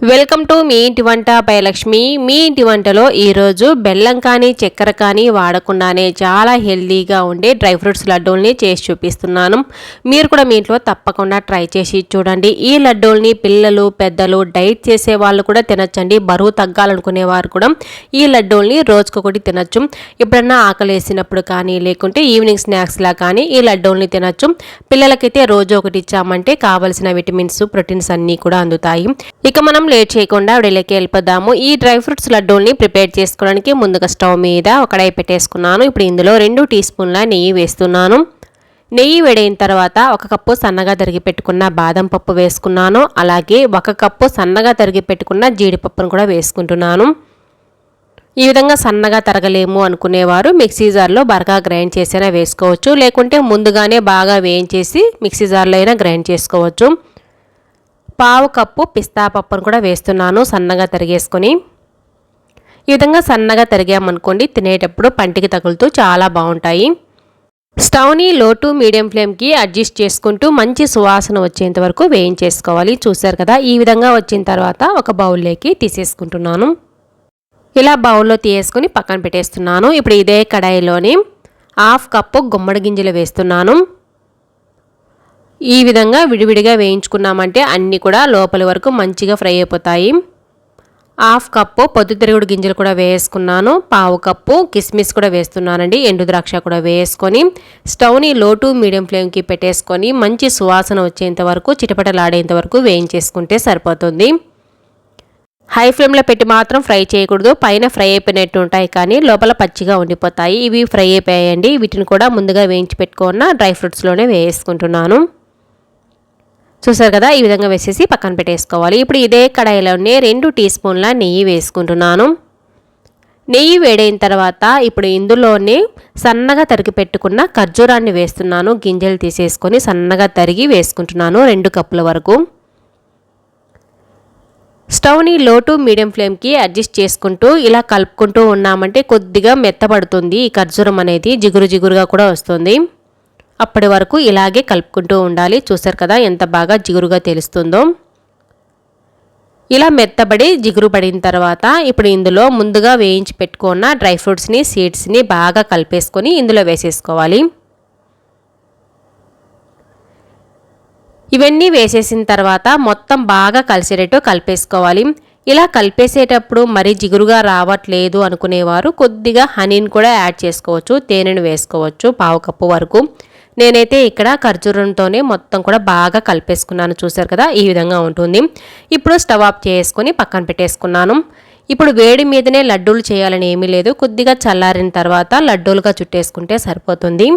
Welcome to me ఇంటి వంట by Lakshmi. మీ ఇంటి వంటలో ఈరోజు బెల్లం కానీ చక్కెర కానీ వాడకుండానే చాలా హెల్తీగా ఉండే డ్రై ఫ్రూట్స్ లడ్డూల్ని చేసి చూపిస్తున్నాను. మీరు కూడా మీ ఇంట్లో తప్పకుండా ట్రై చేసి చూడండి. ఈ లడ్డూల్ని పిల్లలు పెద్దలు డైట్ చేసే వాళ్ళు కూడా తినచ్చండి. బరువు తగ్గాలనుకునే వారు కూడా ఈ లడ్డూల్ని రోజుకొకటి తినచ్చు. ఎప్పుడన్నా ఆకలి వేసినప్పుడు కానీ లేకుంటే ఈవినింగ్ స్నాక్స్లా కానీ ఈ లడ్డూల్ని తినచ్చు. పిల్లలకైతే రోజు ఒకటి ఇచ్చామంటే కావలసిన విటమిన్స్ ప్రోటీన్స్ అన్నీ కూడా అందుతాయి. ఇక మనం లేట్ చేయకుండా వీడియోకి వెళ్ళిపోదాము. ఈ డ్రై ఫ్రూట్స్ లడ్డూల్ని ప్రిపేర్ చేసుకోవడానికి ముందుగా స్టవ్ మీద ఒక కడాయి పెట్టేసుకున్నాను. ఇప్పుడు ఇందులో 2 టీ స్పూన్ల నెయ్యి వేస్తున్నాను. నెయ్యి వేడైన తర్వాత 1 కప్పు సన్నగా తరిగి పెట్టుకున్న బాదం పప్పు వేసుకున్నాను. అలాగే 1 కప్పు సన్నగా తరిగి పెట్టుకున్న జీడిపప్పును కూడా వేసుకుంటున్నాను. ఈ విధంగా సన్నగా తరగలేము అనుకునేవారు మిక్సీ జార్లో బాగా గ్రైండ్ చేసైనా వేసుకోవచ్చు. లేకుంటే ముందుగానే బాగా వేయించేసి మిక్సీ జార్లో అయినా గ్రైండ్ చేసుకోవచ్చు. 1/2 కప్పు పిస్తా పప్పును కూడా వేస్తున్నాను సన్నగా తరిగేసుకొని. ఈ విధంగా సన్నగా తరిగామనుకోండి తినేటప్పుడు పంటికి తగులుతూ చాలా బాగుంటాయి. స్టవ్ని లో టు మీడియం ఫ్లేమ్కి అడ్జస్ట్ చేసుకుంటూ మంచి సువాసన వచ్చేంత వరకు వేయించేసుకోవాలి. చూసారు కదా, ఈ విధంగా వచ్చిన తర్వాత ఒక బౌల్లోకి తీసేసుకుంటున్నాను. ఇలా బౌల్లో తీసేసుకుని పక్కన పెట్టేస్తున్నాను. ఇప్పుడు ఇదే కడాయిలోని 1/2 కప్పు గుమ్మడి గింజలు వేస్తున్నాను. ఈ విధంగా విడివిడిగా వేయించుకున్నామంటే అన్నీ కూడా లోపలి వరకు మంచిగా ఫ్రై అయిపోతాయి. 1/2 కప్పు పొద్దుతిరుగుడు గింజలు కూడా వేసుకున్నాను. 1/2 కప్పు కిస్మిస్ కూడా వేస్తున్నానండి. ఎండు ద్రాక్ష కూడా వేసుకొని స్టవ్ని లో టు మీడియం ఫ్లేమ్కి పెట్టేసుకొని మంచి సువాసన వచ్చేంత వరకు చిటపటలాడేంత వరకు వేయించేసుకుంటే సరిపోతుంది. హై ఫ్లేమ్లో పెట్టి మాత్రం ఫ్రై చేయకూడదు. పైన ఫ్రై అయిపోయినట్టు ఉంటాయి కానీ లోపల పచ్చిగా ఉండిపోతాయి. ఇవి ఫ్రై అయిపోయాయండి. వీటిని కూడా ముందుగా వేయించి పెట్టుకున్న డ్రై ఫ్రూట్స్లోనే వేసుకుంటున్నాను. చూసారు కదా, ఈ విధంగా వేసేసి పక్కన పెట్టేసుకోవాలి. ఇప్పుడు ఇదే కడాయిలోనే 2 టీ స్పూన్ల నెయ్యి వేసుకుంటున్నాను. నెయ్యి వేడైన తర్వాత ఇప్పుడు ఇందులోనే సన్నగా తరిగి పెట్టుకున్న ఖర్జూరాన్ని వేస్తున్నాను. గింజలు తీసేసుకొని సన్నగా తరిగి వేసుకుంటున్నాను 2 కప్పుల వరకు. స్టవ్ని లో టు మీడియం ఫ్లేమ్కి అడ్జస్ట్ చేసుకుంటూ ఇలా కలుపుకుంటూ ఉన్నామంటే కొద్దిగా మెత్తబడుతుంది. ఈ ఖర్జూరం అనేది జిగురు జిగురుగా కూడా వస్తుంది. అప్పటి వరకు ఇలాగే కలుపుకుంటూ ఉండాలి. చూసారు కదా ఎంత బాగా జిగురుగా తెలుస్తుందో. ఇలా మెత్తబడి జిగురు పడిన తర్వాత ఇప్పుడు ఇందులో ముందుగా వేయించి పెట్టుకున్న డ్రై ఫ్రూట్స్ని సీడ్స్ని బాగా కలిపేసుకొని ఇందులో వేసేసుకోవాలి. ఇవన్నీ వేసేసిన తర్వాత మొత్తం బాగా కలిసేటట్టు కలిపేసుకోవాలి. ఇలా కలిపేసేటప్పుడు మరీ జిగురుగా రావట్లేదు అనుకునేవారు కొద్దిగా హనీని కూడా యాడ్ చేసుకోవచ్చు. తేనెను వేసుకోవచ్చు 1/2 కప్పు వరకు. నేనైతే ఇక్కడ ఖర్జూరంతోనే మొత్తం కూడా బాగా కలిపేసుకున్నాను. చూసారు కదా, ఈ విధంగా ఉంటుంది. ఇప్పుడు స్టవ్ ఆఫ్ చేసుకొని పక్కన పెట్టేసుకున్నాను. ఇప్పుడు వేడి మీదనే లడ్డూలు చేయాలని ఏమీ లేదు. కొద్దిగా చల్లారిన తర్వాత లడ్డూలుగా చుట్టేసుకుంటే సరిపోతుంది.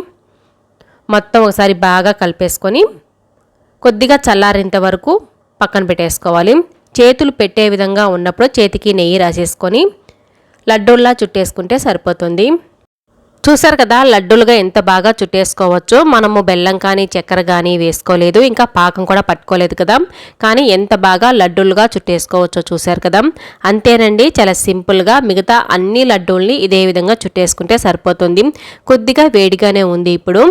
మొత్తం ఒకసారి బాగా కలిపేసుకొని కొద్దిగా చల్లారేంత వరకు పక్కన పెట్టేసుకోవాలి. చేతులు పెట్టే విధంగా ఉన్నప్పుడు చేతికి నెయ్యి రాసేసుకొని లడ్డూల్లా చుట్టేసుకుంటే సరిపోతుంది. చూసారు కదా, లడ్డూలుగా ఎంత బాగా చుట్టేసుకోవచ్చు. మనము బెల్లం కానీ చక్కెర కానీ వేసుకోలేదు, ఇంకా పాకం కూడా పట్టుకోలేదు కదా, కానీ ఎంత బాగా లడ్డూలుగా చుట్టేసుకోవచ్చో చూసారు కదా. అంతేనండి, చాలా సింపుల్గా మిగతా అన్ని లడ్డూల్ని ఇదే విధంగా చుట్టేసుకుంటే సరిపోతుంది. కొద్దిగా వేడిగానే ఉంది ఇప్పుడు.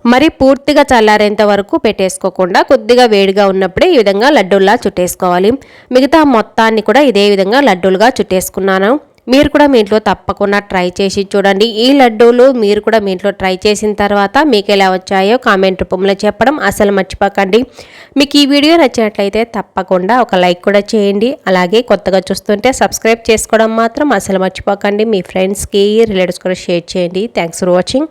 మరి పూర్తిగా చల్లారేంత వరకు పెట్టేసుకోకుండా కొద్దిగా వేడిగా ఉన్నప్పుడే ఈ విధంగా లడ్డూల్లా చుట్టేసుకోవాలి. మిగతా మొత్తాన్ని కూడా ఇదే విధంగా లడ్డూలుగా చుట్టేసుకున్నాను. మీరు కూడా మీ ఇంట్లో తప్పకుండా ట్రై చేసి చూడండి. ఈ లడ్డూలు మీరు కూడా మీ ఇంట్లో ట్రై చేసిన తర్వాత మీకు ఎలా వచ్చాయో కామెంట్ రూపంలో చెప్పడం అసలు మర్చిపోకండి. మీకు ఈ వీడియో నచ్చినట్లయితే తప్పకుండా ఒక లైక్ కూడా చేయండి. అలాగే కొత్తగా చూస్తుంటే సబ్స్క్రైబ్ చేసుకోవడం మాత్రం అసలు మర్చిపోకండి. మీ ఫ్రెండ్స్కి రిలేటివ్స్ కూడా షేర్ చేయండి. Thanks for watching.